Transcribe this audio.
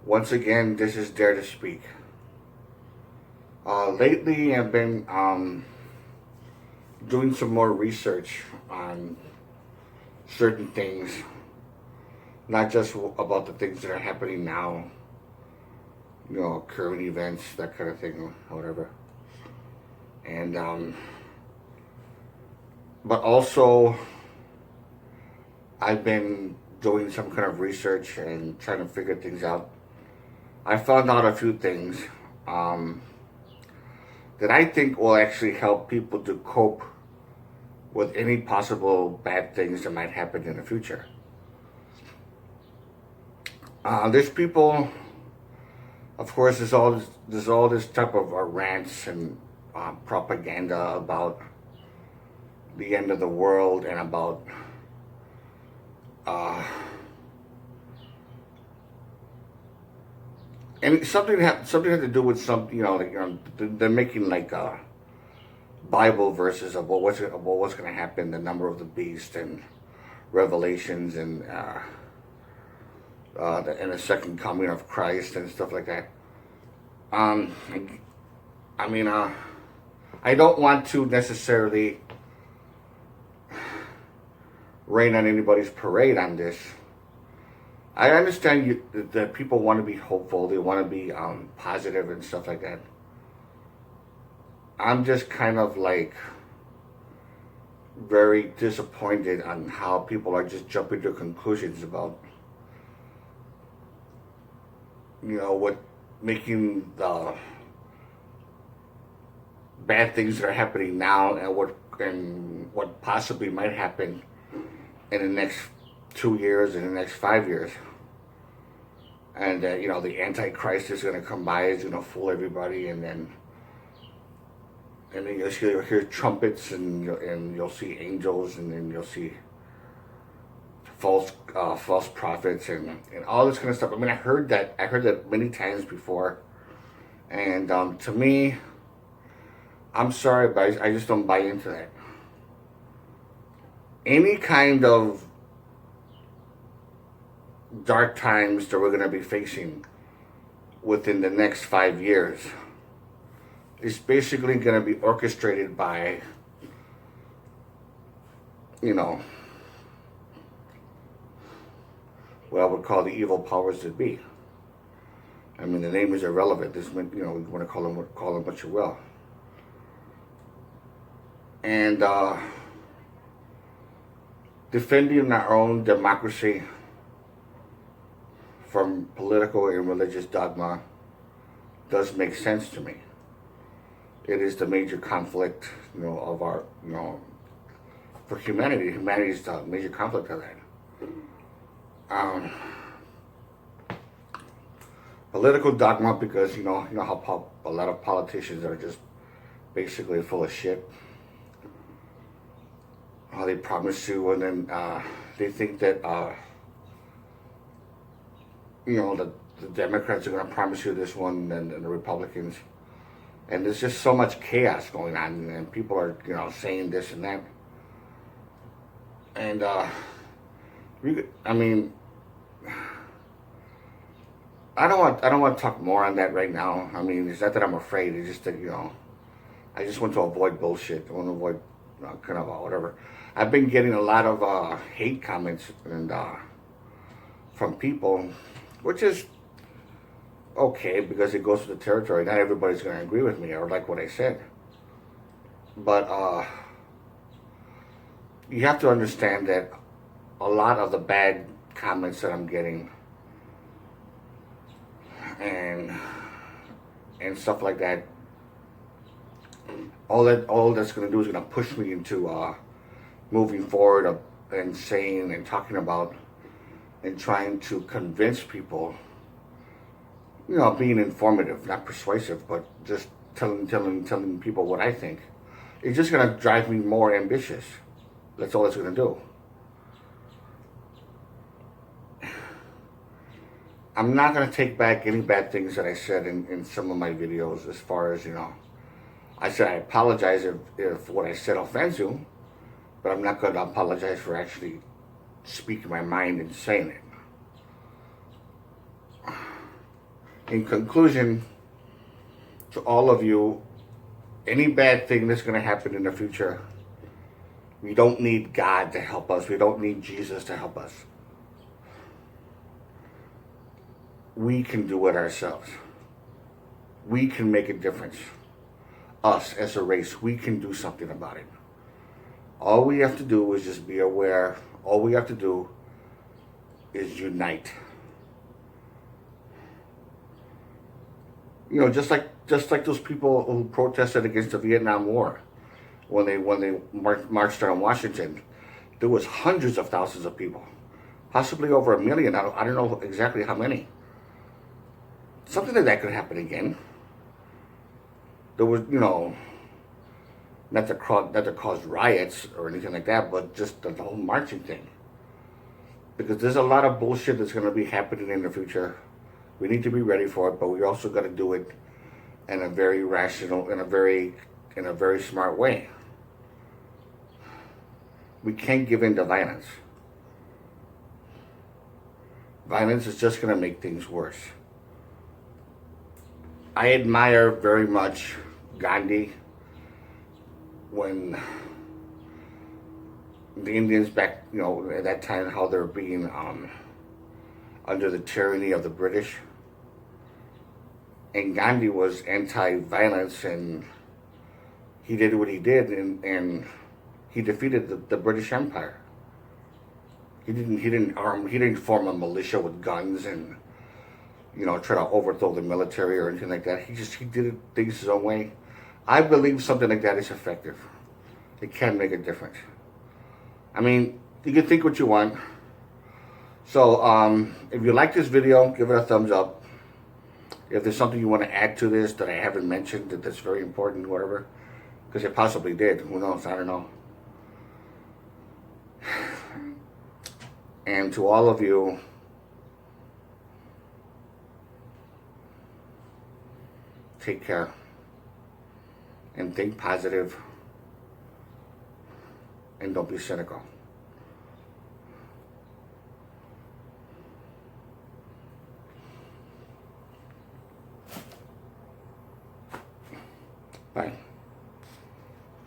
Once again, this is Dare to Speak. Lately, I've been doing some more research on certain things, not just about the things that are happening now, current events, that kind of thing, or whatever. And, but also, I've been doing some kind of research and trying to figure things out. I found out a few things um, that I think will actually help people to cope with any possible bad things that might happen in the future. There's people, of course, there's all this type of rants and propaganda about the end of the world and about uh, and something had to do with some, they're making like Bible verses of what's going to happen, the number of the beast and Revelations and the second coming of Christ and stuff like that. Um, I mean, I don't want to necessarily rain on anybody's parade on this. I understand that people want to be hopeful, they want to be positive and stuff like that. I'm just kind of like very disappointed on how people are just jumping to conclusions about, what making the bad things that are happening now and what possibly might happen in the next 2 years and the next 5 years. And the Antichrist is going to come by, is going to fool everybody, and then you'll hear trumpets, and you'll see angels, and then you'll see false prophets, and all this kind of stuff. I mean, I heard that many times before, and to me, I'm sorry, but I just don't buy into that. Any kind of dark times that we're going to be facing within the next 5 years is basically going to be orchestrated by, what I would call the evil powers that be. I mean, the name is irrelevant. This, we want to call them what you will. And defending our own democracy from political and religious dogma does make sense to me. It is the major conflict, of our, for humanity. Humanity is the major conflict of that. Political dogma, because you know how a lot of politicians are just basically full of shit. How they promise you, and then they think that the Democrats are going to promise you this one, and the Republicans, and there's just so much chaos going on, and people are saying this and that, and I mean, I don't want to talk more on that right now. I mean, it's not that I'm afraid. It's just that I just want to avoid bullshit. I want to avoid kind of whatever. I've been getting a lot of hate comments and from people, which is okay because it goes to the territory. Not everybody's going to agree with me or like what I said, but you have to understand that a lot of the bad comments that I'm getting and stuff like that, all that's going to do is going to push me into moving forward and saying and talking about and trying to convince people, being informative, not persuasive, but just telling people what I think. It's just going to drive me more ambitious. That's all it's going to do. I'm not going to take back any bad things that I said in some of my videos, as far as, I said I apologize if what I said offends you, but I'm not going to apologize for actually speaking my mind and saying it. In conclusion, to all of you, any bad thing that's going to happen in the future, we don't need God to help us. We don't need Jesus to help us. We can do it ourselves. We can make a difference. Us as a race, we can do something about it. All we have to do is just be aware. All we have to do is unite. You know, just like those people who protested against the Vietnam War when they marched around Washington, there was hundreds of thousands of people, possibly over 1 million. I don't know exactly how many. Something like that could happen again. There was, you know, not to cause riots or anything like that, but just the whole marching thing. Because there's a lot of bullshit that's going to be happening in the future. We need to be ready for it, but we also got to do it in a very rational, in a very smart way. We can't give in to violence. Violence is just going to make things worse. I admire very much Gandhi when the Indians back, you know, at that time, how they were being under the tyranny of the British. And Gandhi was anti-violence, and he did what he did, and he defeated the British Empire. He didn't form a militia with guns and, you know, try to overthrow the military or anything like that. He did things his own way. I believe something like that is effective. It can make a difference. I mean, you can think what you want. So, if you like this video, give it a thumbs up. If there's something you want to add to this that I haven't mentioned, that's very important, whatever, because it possibly did. Who knows? I don't know. And to all of you, take care and think positive and don't be cynical. Bye.